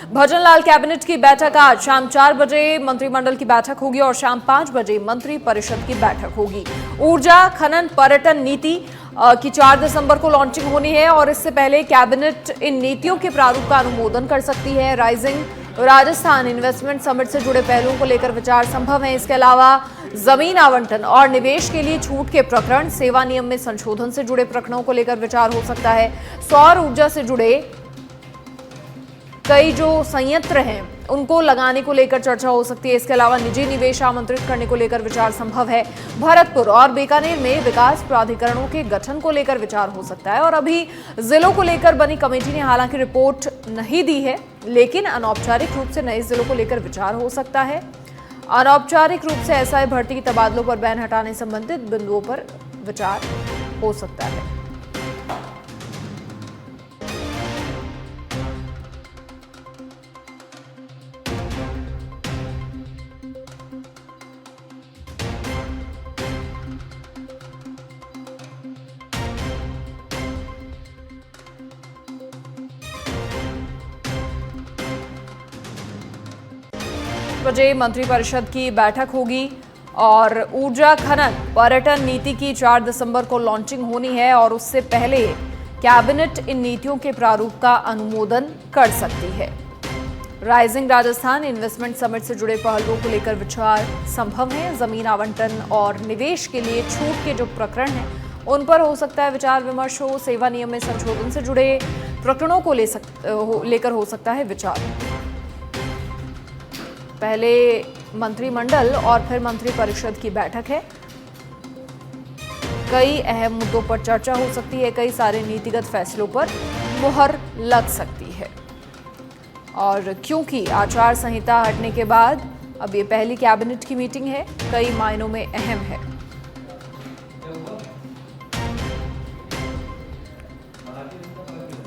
Bhajanlal cabinet की बैठक आज शाम 4 बजे मंत्रिमंडल की बैठक होगी और शाम 5 बजे मंत्री परिषद की बैठक होगी। ऊर्जा खनन पर्यटन नीति की 4 दिसंबर को लॉन्चिंग होनी है और इससे पहले कैबिनेट इन नीतियों के प्रारूप का अनुमोदन कर सकती है। राइजिंग राजस्थान इन्वेस्टमेंट समिट से जुड़े पहलुओं को लेकर विचार संभव है। इसके अलावा जमीन आवंटन और निवेश के लिए छूट के प्रकरण, सेवा नियम में संशोधन से जुड़े प्रकरणों को लेकर विचार हो सकता है। सौर ऊर्जा से जुड़े कई जो संयंत्र हैं उनको लगाने को लेकर चर्चा हो सकती है। इसके अलावा निजी निवेश आमंत्रित करने को लेकर विचार संभव है। भरतपुर और बीकानेर में विकास प्राधिकरणों के गठन को लेकर विचार हो सकता है और अभी जिलों को लेकर बनी कमेटी ने हालांकि रिपोर्ट नहीं दी है, लेकिन अनौपचारिक रूप से नए जिलों को लेकर विचार हो सकता है। अनौपचारिक रूप से एसआई भर्ती के तबादलों पर बैन हटाने संबंधित बिंदुओं पर विचार हो सकता है। बजे मंत्रिपरिषद की बैठक होगी और ऊर्जा खनन पर्यटन नीति की 4 दिसंबर को लॉन्चिंग होनी है और उससे पहले कैबिनेट इन नीतियों के प्रारूप का अनुमोदन कर सकती है। राइजिंग राजस्थान इन्वेस्टमेंट समिट से जुड़े पहलुओं को लेकर विचार संभव है। जमीन आवंटन और निवेश के लिए छूट के जो प्रकरण हैं उन पर हो सकता है विचार विमर्श हो। सेवा नियम में संशोधन से जुड़े प्रकरणों को लेकर हो सकता है विचार। पहले मंत्रिमंडल और फिर मंत्रिपरिषद की बैठक है। कई अहम मुद्दों पर चर्चा हो सकती है, कई सारे नीतिगत फैसलों पर मुहर लग सकती है। और क्योंकि आचार संहिता हटने के बाद अब ये पहली कैबिनेट की मीटिंग है, कई मायनों में अहम है।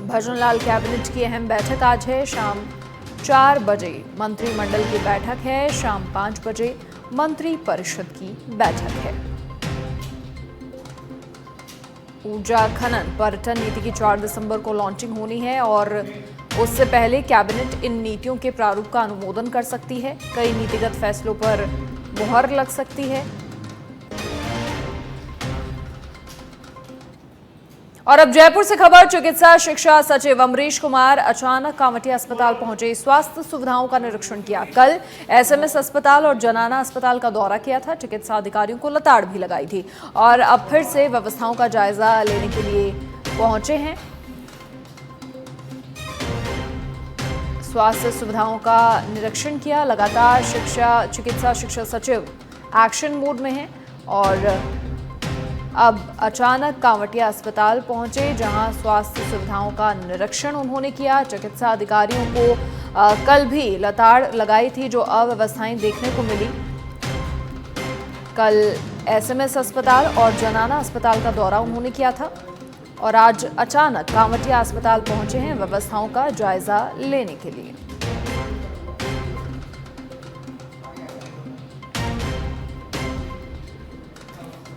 भजनलाल कैबिनेट की अहम बैठक आज है। शाम 4 बजे मंत्रिमंडल की बैठक है, शाम 5 बजे मंत्री परिषद की बैठक है। ऊर्जा खनन पर्यटन नीति की 4 दिसंबर को लॉन्चिंग होनी है और उससे पहले कैबिनेट इन नीतियों के प्रारूप का अनुमोदन कर सकती है। कई नीतिगत फैसलों पर मुहर लग सकती है। और अब जयपुर से खबर। चिकित्सा शिक्षा सचिव अमरीश कुमार अचानक कांवटिया अस्पताल पहुंचे, स्वास्थ्य सुविधाओं का निरीक्षण किया। कल एसएमएस अस्पताल और जनाना अस्पताल का दौरा किया था। चिकित्सा अधिकारियों को लताड़ भी लगाई थी और अब फिर से व्यवस्थाओं का जायजा लेने के लिए पहुंचे हैं। स्वास्थ्य सुविधाओं का निरीक्षण किया। लगातार चिकित्सा शिक्षा सचिव एक्शन मोड में है और अब अचानक कांवटिया अस्पताल पहुंचे, जहां स्वास्थ्य सुविधाओं का निरीक्षण उन्होंने किया। चिकित्सा अधिकारियों को कल भी लताड़ लगाई थी, जो अव्यवस्थाएं देखने को मिली। कल एसएमएस अस्पताल और जनाना अस्पताल का दौरा उन्होंने किया था और आज अचानक कांवटिया अस्पताल पहुंचे हैं व्यवस्थाओं का जायजा लेने के लिए।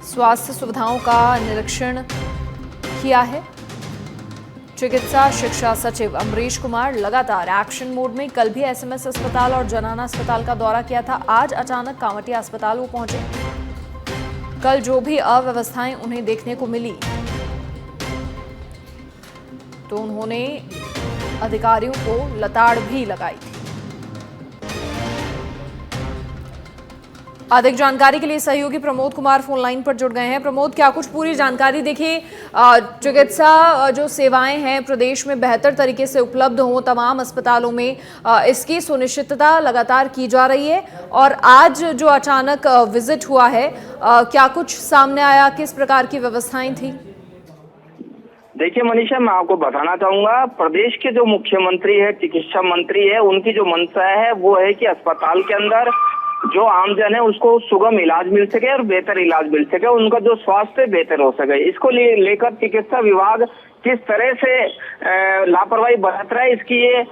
स्वास्थ्य सुविधाओं का निरीक्षण किया है चिकित्सा शिक्षा सचिव अमरीश कुमार। लगातार एक्शन मोड में, कल भी एसएमएस अस्पताल और जनाना अस्पताल का दौरा किया था। आज अचानक कांवटिया अस्पताल वो पहुंचे। कल जो भी अव्यवस्थाएं उन्हें देखने को मिली तो उन्होंने अधिकारियों को लताड़ भी लगाई थी। अधिक जानकारी के लिए सहयोगी प्रमोद कुमार फोन लाइन पर जुड़ गए हैं। प्रमोद, क्या कुछ पूरी जानकारी? देखिए, चिकित्सा जो सेवाएं हैं प्रदेश में बेहतर तरीके से उपलब्ध हों तमाम अस्पतालों में, इसकी सुनिश्चितता लगातार की जा रही है और आज जो अचानक विजिट हुआ है, क्या कुछ सामने आया? किस प्रकार की व्यवस्थाएं थी? देखिए मनीषा, मैं आपको बताना चाहूंगा, प्रदेश के जो मुख्यमंत्री है, चिकित्सा मंत्री है, उनकी जो मंशा है वो है कि अस्पताल के अंदर जो आमजन है उसको सुगम इलाज मिल सके और बेहतर इलाज मिल सके, उनका जो स्वास्थ्य बेहतर हो सके। इसको लेकर चिकित्सा विभाग किस तरह से लापरवाही बरत रहा है, इसकी ये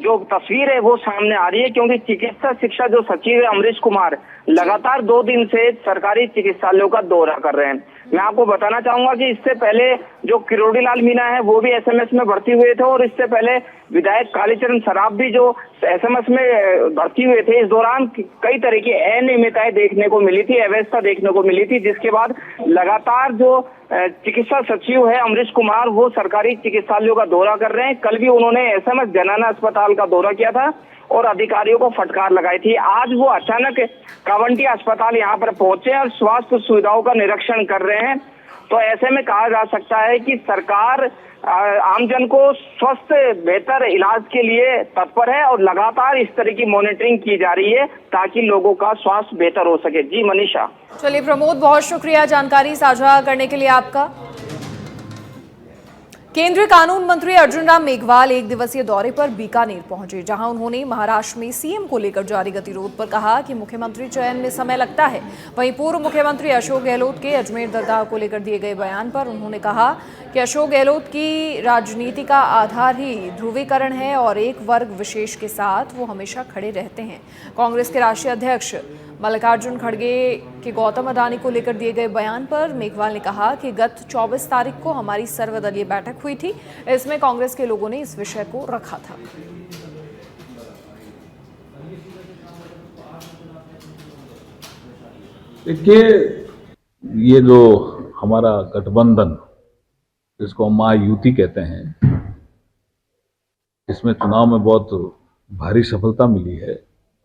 जो तस्वीर है वो सामने आ रही है। क्योंकि चिकित्सा शिक्षा जो सचिव है अमरीश कुमार लगातार 2 दिन से सरकारी चिकित्सालयों का दौरा कर रहे हैं। मैं आपको बताना चाहूंगा कि इससे पहले जो किरोड़ीलाल मीणा है वो भी एसएमएस में भर्ती हुए थे, और इससे पहले विधायक कालीचरण सराफ भी जो एसएमएस में भर्ती हुए थे। इस दौरान कई तरह की अनियमितताएं देखने को मिली थी, अव्यवस्था देखने को मिली थी, जिसके बाद लगातार जो चिकित्सा सचिव है अमरीश कुमार वो सरकारी चिकित्सालयों का दौरा कर रहे हैं। कल भी उन्होंने एसएमएस जनाना अस्पताल का दौरा किया था और अधिकारियों को फटकार लगाई थी। आज वो अचानक कावंटिया अस्पताल यहाँ पर पहुंचे और स्वास्थ्य सुविधाओं का निरीक्षण कर रहे हैं। तो ऐसे में कहा जा सकता है कि सरकार आमजन को स्वस्थ बेहतर इलाज के लिए तत्पर है और लगातार इस तरह की मॉनिटरिंग की जा रही है ताकि लोगों का स्वास्थ्य बेहतर हो सके। जी मनीषा। चलिए प्रमोद, बहुत शुक्रिया जानकारी साझा करने के लिए आपका। केंद्रीय कानून मंत्री अर्जुन राम मेघवाल एक दिवसीय दौरे पर बीकानेर पहुंचे, जहां उन्होंने महाराष्ट्र में सीएम को लेकर जारी गतिरोध पर कहा कि मुख्यमंत्री चयन में समय लगता है। वहीं पूर्व मुख्यमंत्री अशोक गहलोत के अजमेर दरगाह को लेकर दिए गए बयान पर उन्होंने कहा कि अशोक गहलोत की राजनीति का आधार ही ध्रुवीकरण है और एक वर्ग विशेष के साथ वो हमेशा खड़े रहते हैं। कांग्रेस के राष्ट्रीय अध्यक्ष मल्लिकार्जुन खड़गे के गौतम अडानी को लेकर दिए गए बयान पर मेघवाल ने कहा कि गत 24 तारीख को हमारी सर्वदलीय बैठक हुई थी, इसमें कांग्रेस के लोगों ने इस विषय को रखा था। देखिए, ये जो हमारा गठबंधन जिसको हम महायुति कहते हैं, इसमें चुनाव में बहुत भारी सफलता मिली है।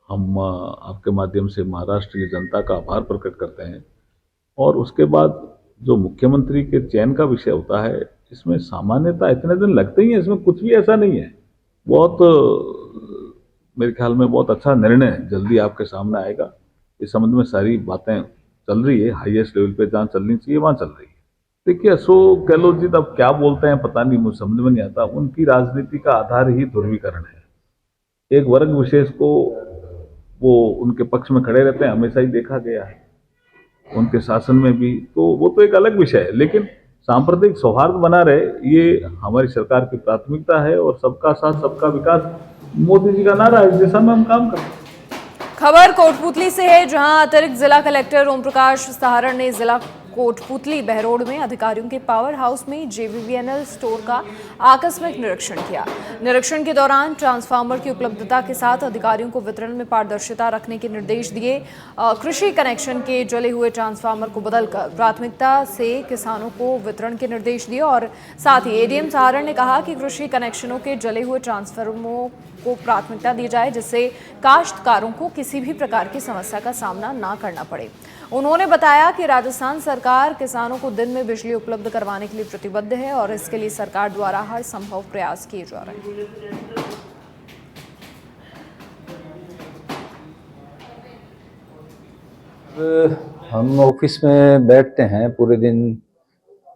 हम आपके माध्यम से महाराष्ट्र की जनता का आभार प्रकट करते हैं। और उसके बाद जो मुख्यमंत्री के चयन का विषय होता है, इसमें सामान्यता इतने दिन लगते ही हैं, इसमें कुछ भी ऐसा नहीं है। बहुत मेरे ख्याल में बहुत अच्छा निर्णय जल्दी आपके सामने आएगा। इस संबंध में सारी बातें चल रही है, हाईएस्ट लेवल पे जहाँ चलनी चाहिए वहाँ चल रही है। देखिए, अशोक गहलोत जी तब क्या बोलते हैं पता नहीं, मुझे समझ में नहीं आता। उनकी राजनीति का आधार ही ध्रुवीकरण है। एक वर्ग विशेष को वो उनके पक्ष में खड़े रहते हैं, हमेशा ही देखा गया है उनके शासन में भी। तो वो तो एक अलग विषय है, लेकिन सांप्रदायिक सौहार्द बना रहे ये हमारी सरकार की प्राथमिकता है। और सबका साथ सबका विकास मोदी जी का नारा है, इस दिशा में हम काम करते हैं। खबर कोटपुतली से है, जहां अतिरिक्त जिला कलेक्टर ओम प्रकाश सहारण ने जिला कोटपुतली बहरोड में अधिकारियों के पावर हाउस में JVBNL स्टोर का आकस्मिक निरीक्षण किया। निरीक्षण के दौरान ट्रांसफार्मर की उपलब्धता के साथ अधिकारियों को वितरण में पारदर्शिता रखने के निर्देश दिए। कृषि कनेक्शन के जले हुए ट्रांसफार्मर को बदलकर प्राथमिकता से किसानों को वितरण के निर्देश दिए और साथ ही ADM सहारण ने कहा कि कृषि कनेक्शनों के जले हुए ट्रांसफार्मरों को प्राथमिकता दी जाए, जिससे काश्तकारों को किसी भी प्रकार की समस्या का सामना ना करना पड़े। उन्होंने बताया कि राजस्थान सरकार किसानों को दिन में बिजली उपलब्ध करवाने के लिए प्रतिबद्ध है और इसके लिए सरकार द्वारा हर संभव प्रयास किए जा रहे हैं। हम ऑफिस में बैठते हैं पूरे दिन,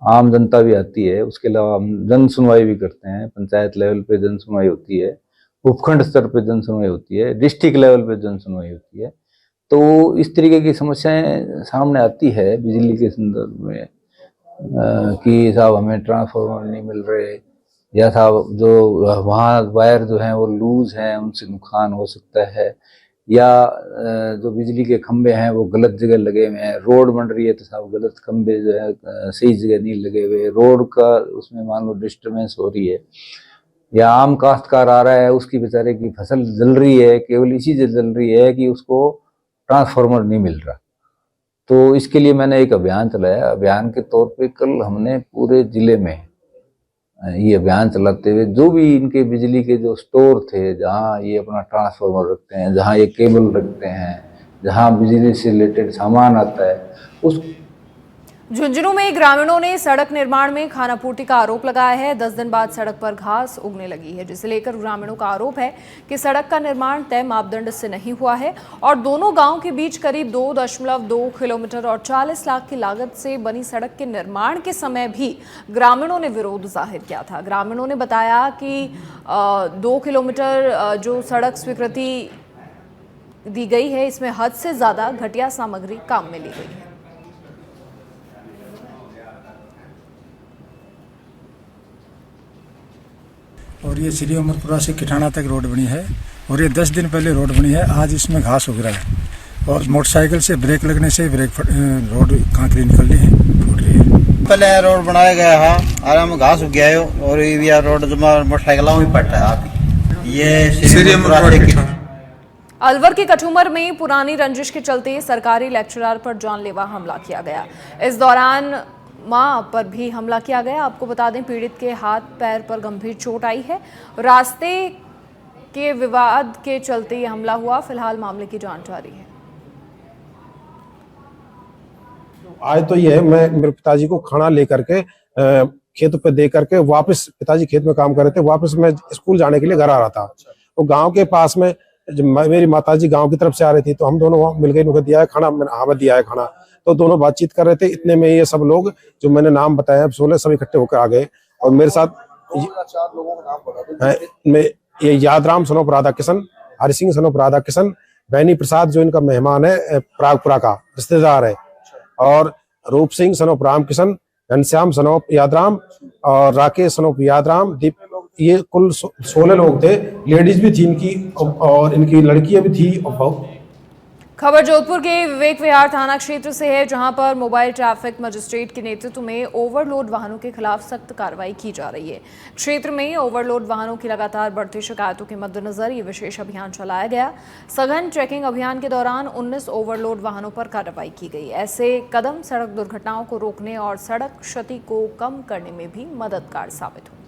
आम जनता भी आती है, उसके अलावा हम जन सुनवाई भी करते हैं। पंचायत लेवल पे जन सुनवाई होती है, उपखंड स्तर पे जन सुनवाई होती है, डिस्ट्रिक्ट लेवल पे जन सुनवाई होती है। तो इस तरीके की समस्याएं सामने आती है बिजली के संदर्भ में कि साहब हमें ट्रांसफार्मर नहीं मिल रहे, या साहब जो वहाँ वायर जो हैं वो लूज हैं, उनसे नुकसान हो सकता है, या जो बिजली के खंभे हैं वो गलत जगह लगे हुए हैं। रोड बन रही है तो साहब गलत खंभे जो है सही जगह नहीं लगे हुए, रोड का उसमें मान लो डिस्टर्बेंस हो रही है, या आम काश्तकार आ रहा है उसकी बेचारे की फसल जल रही है, केवल इसी से जल रही है कि उसको ट्रांसफार्मर नहीं मिल रहा। तो इसके लिए मैंने एक अभियान चलाया। अभियान के तौर पे कल हमने पूरे जिले में ये अभियान चलाते हुए जो भी इनके बिजली के जो स्टोर थे, जहाँ ये अपना ट्रांसफार्मर रखते हैं, जहाँ ये केबल रखते हैं, जहाँ बिजली से रिलेटेड सामान आता है, उस झुंझुनू में ग्रामीणों ने सड़क निर्माण में खानापूर्ति का आरोप लगाया है। 10 दिन बाद सड़क पर घास उगने लगी है, जिसे लेकर ग्रामीणों का आरोप है कि सड़क का निर्माण तय मापदंड से नहीं हुआ है और दोनों गांव के बीच करीब 2.2 किलोमीटर और 40 लाख की लागत से बनी सड़क के निर्माण के समय भी ग्रामीणों ने विरोध जाहिर किया था। ग्रामीणों ने बताया कि 2 किलोमीटर जो सड़क स्वीकृति दी गई है, इसमें हद से ज्यादा घटिया सामग्री काम में ली गई है। और ये श्री अमरपुरा से किठाना तक रोड बनी है और ये 10 दिन पहले रोड बनी है। आज इसमें घास उग रहा है और मोटरसाइकिल से ब्रेक लगने से रोड कांकरी निकल रही है, फूट रही है। पहले रोड बनाया गया है आराम घास उग गया है और ये रोड जो मोटरसाइकिलों में पड़ता है ये अलवर के कठुमर में पुरानी रंजिश के चलते सरकारी लेक्चरर पर जानलेवा हमला किया गया। इस दौरान मां पर भी हमला किया गया। आपको बता दें पीड़ित के हाथ पैर पर गंभीर चोट आई है। रास्ते के विवाद के चलते ये हमला हुआ। फिलहाल मामले की जांच जारी है। आज तो ये है, मैं मेरे पिताजी को खाना लेकर के खेत पे दे करके वापस, पिताजी खेत में काम कर रहे थे, वापस मैं स्कूल जाने के लिए घर आ रहा था। तो गांव के पास में मेरी माताजी गांव की तरफ से आ रही थी, तो हम दोनों वहां मिल गए, उनको दिया है खाना, हाँ दिया है खाना। तो दोनों बातचीत कर रहे थे, इतने में ये सब लोग जो मैंने नाम बताया 16 सब इकट्ठे होकर आ गए और मेरे साथ 4 लोगों का नाम बता। ये यादराम सनोप राधा किशन, हरि सिंह सनोप राधा किशन, बैनी प्रसाद जो इनका मेहमान है प्रागपुरा का रिश्तेदार है, और रूप सिंह सनोप राम किशन, घनश्याम सनोप यादराम और राकेश सनोप यादराम, दीप, ये कुल 16 लोग थे। लेडीज भी थी इनकी और इनकी लड़कियां भी थी। खबर जोधपुर के विवेक विहार थाना क्षेत्र से है, जहां पर मोबाइल ट्रैफिक मजिस्ट्रेट के नेतृत्व में ओवरलोड वाहनों के खिलाफ सख्त कार्रवाई की जा रही है। क्षेत्र में ओवरलोड वाहनों की लगातार बढ़ती शिकायतों के मद्देनजर ये विशेष अभियान चलाया गया। सघन चेकिंग अभियान के दौरान 19 ओवरलोड वाहनों पर कार्रवाई की गई। ऐसे कदम सड़क दुर्घटनाओं को रोकने और सड़क क्षति को कम करने में भी मददगार साबित होंगे।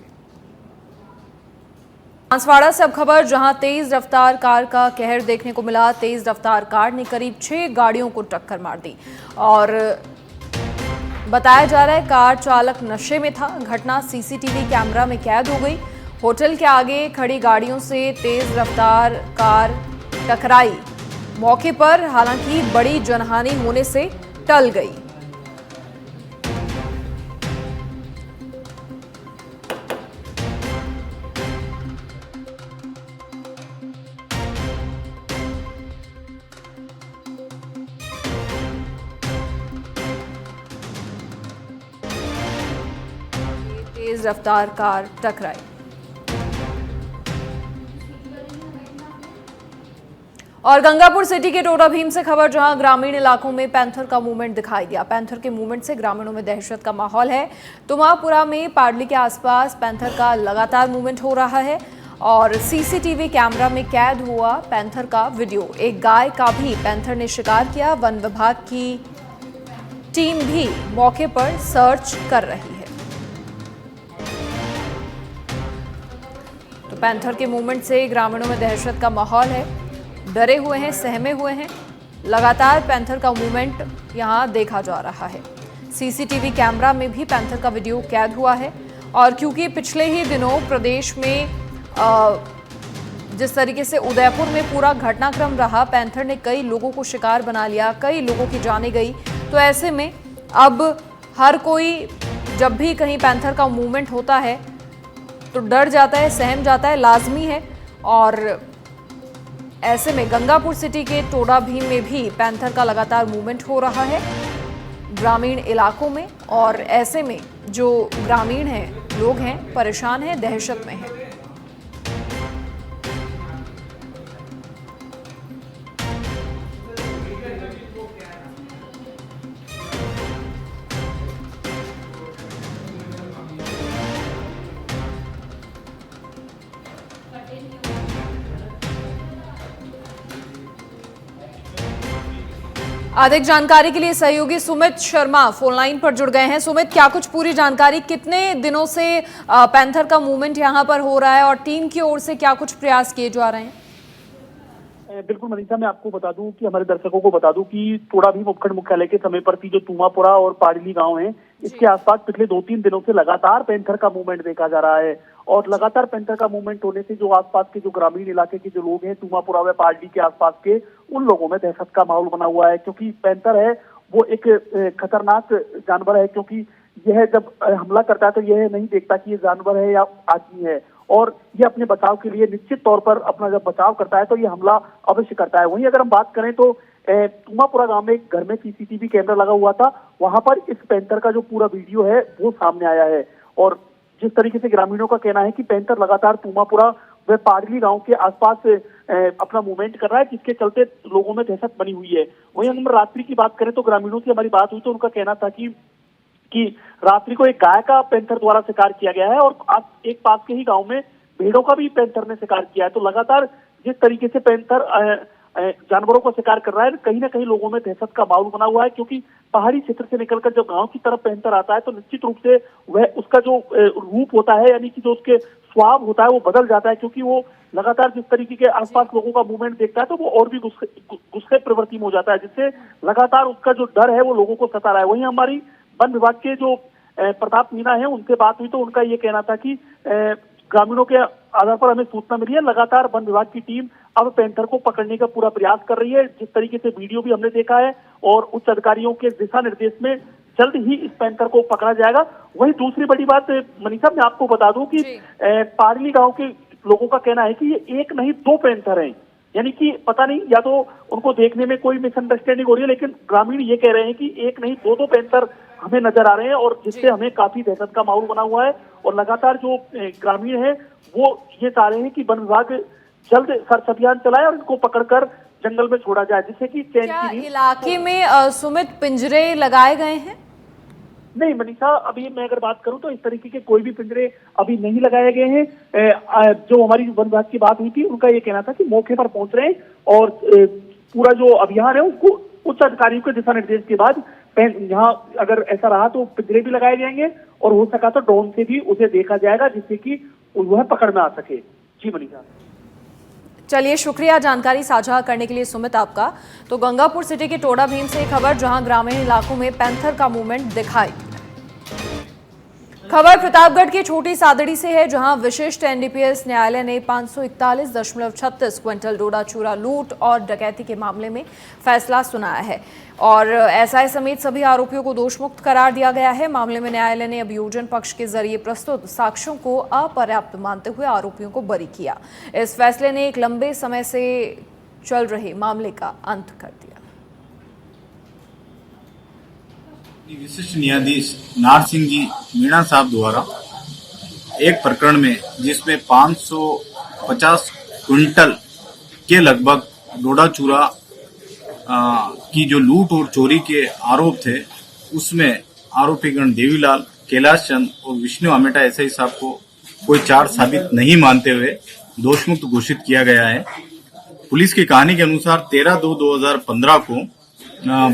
बांसवाड़ा से अब खबर, जहां तेज रफ्तार कार का कहर देखने को मिला। तेज रफ्तार कार ने करीब 6 गाड़ियों को टक्कर मार दी और बताया जा रहा है कार चालक नशे में था। घटना सीसीटीवी कैमरा में कैद हो गई। होटल के आगे खड़ी गाड़ियों से तेज रफ्तार कार टकराई। मौके पर हालांकि बड़ी जनहानि होने से टल गई। तेज रफ्तार कार टकराई। और गंगापुर सिटी के टोडा भीम से खबर, जहां ग्रामीण इलाकों में पैंथर का मूवमेंट दिखाई दिया। पैंथर के मूवमेंट से ग्रामीणों में दहशत का माहौल है। तुमापुरा में पाडली के आसपास पैंथर का लगातार मूवमेंट हो रहा है और सीसीटीवी कैमरा में कैद हुआ पैंथर का वीडियो। एक गाय का भी पैंथर ने शिकार किया। वन विभाग की टीम भी मौके पर सर्च कर रही है। तो पैंथर के मूवमेंट से ग्रामीणों में दहशत का माहौल है, डरे हुए हैं, सहमे हुए हैं। लगातार पैंथर का मूवमेंट यहां देखा जा रहा है। सीसीटीवी कैमरा में भी पैंथर का वीडियो कैद हुआ है। और क्योंकि पिछले ही दिनों प्रदेश में जिस तरीके से उदयपुर में पूरा घटनाक्रम रहा, पैंथर ने कई लोगों को शिकार बना लिया, कई लोगों की जानें गई। तो ऐसे में अब हर कोई जब भी कहीं पैंथर का मूवमेंट होता है तो डर जाता है, सहम जाता है, लाजमी है। और ऐसे में गंगापुर सिटी के टोडा भीम में भी पैंथर का लगातार मूवमेंट हो रहा है ग्रामीण इलाकों में। और ऐसे में जो ग्रामीण हैं, लोग हैं, परेशान हैं, दहशत में हैं। अधिक जानकारी के लिए सहयोगी सुमित शर्मा फोन लाइन पर जुड़ गए हैं। सुमित, क्या कुछ पूरी जानकारी, कितने दिनों से पैंथर का मूवमेंट यहां पर हो रहा है और टीम की ओर से क्या कुछ प्रयास किए जा रहे हैं? बिल्कुल मनीषा, मैं आपको बता दूं कि हमारे दर्शकों को बता दूं कि टोडा भीम उपखंड मुख्यालय के समय पर थी जो तुमापुरा और पाडली गांव है, इसके आसपास पिछले 2-3 दिनों से लगातार पैंथर का मूवमेंट देखा जा रहा है। और लगातार पैंथर का मूवमेंट होने से जो आसपास के जो ग्रामीण इलाके के जो लोग हैं, तुमापुरा व पाडली के आसपास के, उन लोगों में दहशत का माहौल बना हुआ है। क्योंकि पैंथर है वो एक खतरनाक जानवर है, क्योंकि यह जब हमला करता है तो यह नहीं देखता कि ये जानवर है या आदमी है, और ये अपने बचाव के लिए निश्चित तौर पर अपना जब बचाव करता है तो ये हमला अवश्य करता है। वहीं अगर हम बात करें तो तुमापुरा गांव में एक घर में सीसीटीवी कैमरा लगा हुआ था, वहां पर इस पैंथर का जो पूरा वीडियो है वो सामने आया है। और जिस तरीके से ग्रामीणों का कहना है कि पैंथर लगातार तुमापुरा व पाडली गांव के आसपास अपना मूवमेंट कर रहा है, जिसके चलते लोगों में दहशत बनी हुई है। वहीं अगर रात्रि की बात करें तो ग्रामीणों से हमारी बात हुई तो उनका कहना था कि कि रात्रि को एक गाय का पैंथर द्वारा शिकार किया गया है और आज एक पास के ही गांव में भेड़ों का भी पैंथर ने शिकार किया है। तो लगातार जिस तरीके से पैंथर जानवरों को शिकार कर रहा है, कहीं ना कहीं लोगों में दहशत का माहौल बना हुआ है, क्योंकि पहाड़ी क्षेत्र से निकलकर जब गांव की तरफ पैंथर आता है तो निश्चित रूप से वह उसका जो रूप होता है, यानी कि जो उसके स्वभाव होता है वो बदल जाता है, क्योंकि वो लगातार जिस तरीके के आसपास लोगों का मूवमेंट देखता है तो वो और भी गुस्से प्रवृत्ति में हो जाता है, जिससे लगातार उसका जो डर है वो लोगों को सता रहा है। वहीं हमारी वन विभाग के जो प्रताप मीना है उनसे बात हुई तो उनका ये कहना था कि ग्रामीणों के आधार पर हमें सूचना मिली है, लगातार वन विभाग की टीम अब पैंथर को पकड़ने का पूरा प्रयास कर रही है। जिस तरीके से वीडियो भी हमने देखा है और उच्च अधिकारियों के दिशा निर्देश में जल्द ही इस पैंथर को पकड़ा जाएगा। वहीं दूसरी बड़ी बात मनीषा, मैं आपको बता दूं कि पारली गांव के लोगों का कहना है कि ये एक नहीं दो पैंथर हैं, यानी कि पता नहीं या तो उनको देखने में कोई मिसअंडरस्टैंडिंग हो रही है, लेकिन ग्रामीण ये कह रहे हैं कि एक नहीं दो पैंथर हमें नजर आ रहे हैं और जिससे हमें काफी दहशत का माहौल बना हुआ है। और लगातार जो ग्रामीण है वो ये चाह रहे हैं कि वन विभाग जल्द सर्च अभियान चलाए और इनको पकड़कर जंगल में छोड़ा जाए, जिससे कि चैन की नींद। इलाके में सुमित पिंजरे लगाए गए हैं? नहीं मनीषा, अभी मैं अगर बात करूं तो इस तरीके के कोई भी पिंजरे अभी नहीं लगाए गए हैं। जो हमारी वन विभाग की बात हुई थी उनका ये कहना था कि मौके पर पहुंच रहे हैं और पूरा जो अभियान है उसको उच्च अधिकारियों के दिशा निर्देश के बाद यहाँ अगर ऐसा रहा तो पिंजरे भी लगाए जाएंगे और हो सका तो ड्रोन से भी उसे देखा जाएगा, जिससे कि वह पकड़ में आ सके। जी मनीषा। चलिए, शुक्रिया जानकारी साझा करने के लिए सुमित आपका। तो गंगापुर सिटी के टोडा भीम से खबर, जहां ग्रामीण इलाकों में पैंथर का मूवमेंट दिखाई। खबर प्रतापगढ़ की छोटी सादड़ी से है, जहां विशिष्ट एनडीपीएस न्यायालय ने 541.36 क्विंटल डोडा चूरा लूट और डकैती के मामले में फैसला सुनाया है और एसआई समेत सभी आरोपियों को दोषमुक्त करार दिया गया है। मामले में न्यायालय ने अभियोजन पक्ष के जरिए प्रस्तुत साक्ष्यों को अपर्याप्त मानते हुए आरोपियों को बरी किया। इस फैसले ने एक लंबे समय से चल रहे मामले का अंत कर दिया। विशिष्ट न्यायाधीश नार सिंह जी मीणा साहब द्वारा एक प्रकरण में जिसमें 550 क्विंटल के लगभग डोडा चूरा की जो लूट और चोरी के आरोप थे, उसमें आरोपीगण देवीलाल, कैलाश चंद और विष्णु आमेटा एसआई साहब को कोई चार्ज साबित नहीं मानते हुए दोषमुक्त घोषित किया गया है। पुलिस की कहानी के अनुसार 13/2/2015 को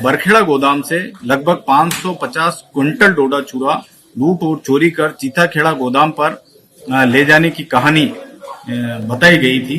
बरखेड़ा गोदाम से लगभग 550 क्विंटल डोडा चूरा लूट और चोरी कर चीताखेड़ा गोदाम पर ले जाने की कहानी बताई गई थी।